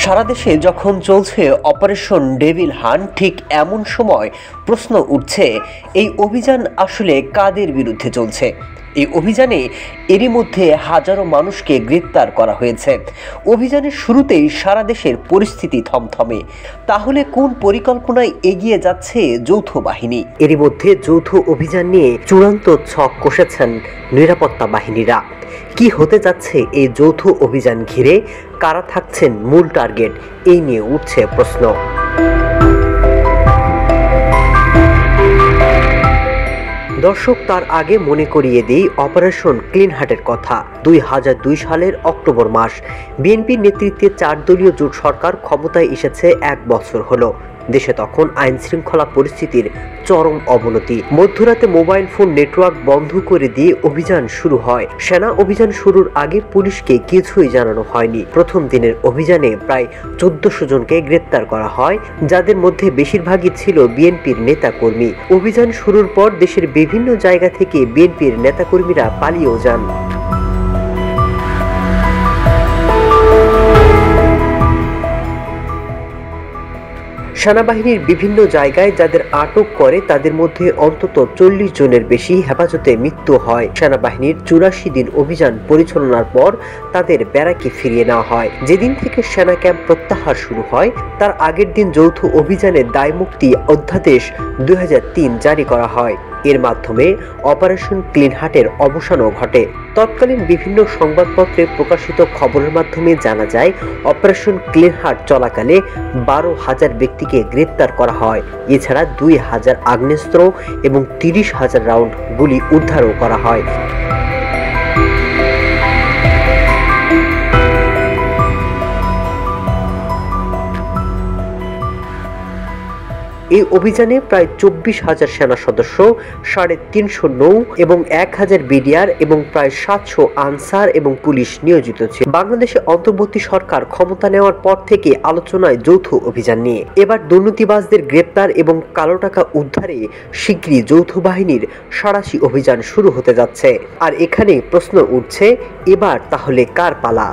সারা দেশে যখন চলছে অপারেশন ডেভিল হান্ট, ঠিক এমন সময় প্রশ্ন উঠছে এই অভিযান আসলে কাদের বিরুদ্ধে চলছে। এই অভিযানে এরই মধ্যে হাজারো মানুষকে গ্রেপ্তার করা হয়েছে। অভিযানের শুরুতেই সারা দেশের পরিস্থিতি থমথমে। তাহলে কোন পরিকল্পনায় এগিয়ে যাচ্ছে যৌথ বাহিনী? এরই মধ্যে যৌথ অভিযান নিয়ে চূড়ান্ত ছক কষেছেন নিরাপত্তা বাহিনীরা। কি হতে যাচ্ছে এই যৌথ অভিযান ঘিরে? কারা থাকছেন মূল টার্গেট? এই নিয়ে উঠছে প্রশ্ন। দর্শক, তার আগে মনে করিয়ে দিই অপারেশন ক্লিন হার্টের কথা। 2002 সালের অক্টোবর মাস বিএনপির নেতৃত্বে 4 দলীয় জোট সরকার ক্ষমতায় এসেছে 1 বছর হলো। দেশে তখন আইন শৃঙ্খলা পরিস্থিতির চরম অবনতি। মধ্যরাতে মোবাইল ফোন নেটওয়ার্ক বন্ধ করে দিয়ে অভিযান শুরু হয়। সেনা অভিযান শুরুর আগে পুলিশকে কিছুই জানানো হয়নি। প্রথম দিনের অভিযানে প্রায় 1400 জনকে গ্রেপ্তার করা হয়, যাদের মধ্যে বেশিরভাগই ছিল বিএনপির নেতাকর্মী। অভিযান শুরুর পর দেশের বিভিন্ন জায়গা থেকে বিএনপির নেতাকর্মীরা পালিয়েও যান। সেনাবাহিনীর বিভিন্ন জায়গায় যাদের আটক করে তাদের মধ্যে অন্তত 40 জনের বেশি হেফাজতে মৃত্যু হয়। সেনাবাহিনীর 84 দিন অভিযান পরিচালনার পর তাদের ব্যারাকে ফিরিয়ে নেওয়া হয়। যেদিন থেকে সেনা ক্যাম্প প্রত্যাহার শুরু হয় তার আগের দিন যৌথ অভিযানের দায়মুক্তি অধ্যাদেশ 2003 জারি করা হয়। এর মাধ্যমে অপারেশন ক্লিন হার্টের অবসানও ঘটে। তৎকালীন বিভিন্ন সংবাদপত্রে প্রকাশিত খবরের মাধ্যমে জানা যায়, অপারেশন ক্লিন হার্ট চলাকালে 12,000 ব্যক্তিকে গ্রেপ্তার করা হয়। এছাড়া 2,000 আগ্নেয়াস্ত্র এবং 30,000 রাউন্ড গুলি উদ্ধারও করা হয়। এই অভিযানে প্রায় 24,000 সেনা সদস্য, 350 নৌ এবং 1000 বিডিআর এবং প্রায় 700 আনসার এবং পুলিশ নিয়োজিত ছিল। বাংলাদেশে অন্তর্বর্তী সরকার ক্ষমতা নেওয়ার পর থেকে আলোচনায় যৌথ অভিযান নিয়ে। এবার দুর্নীতিবাজদের গ্রেপ্তার এবং কালো টাকা উদ্ধারে শীঘ্রই যৌথ বাহিনীর সাঁড়াশি অভিযান শুরু হতে যাচ্ছে। আর এখানে প্রশ্ন উঠছে, এবার তাহলে কার পালা?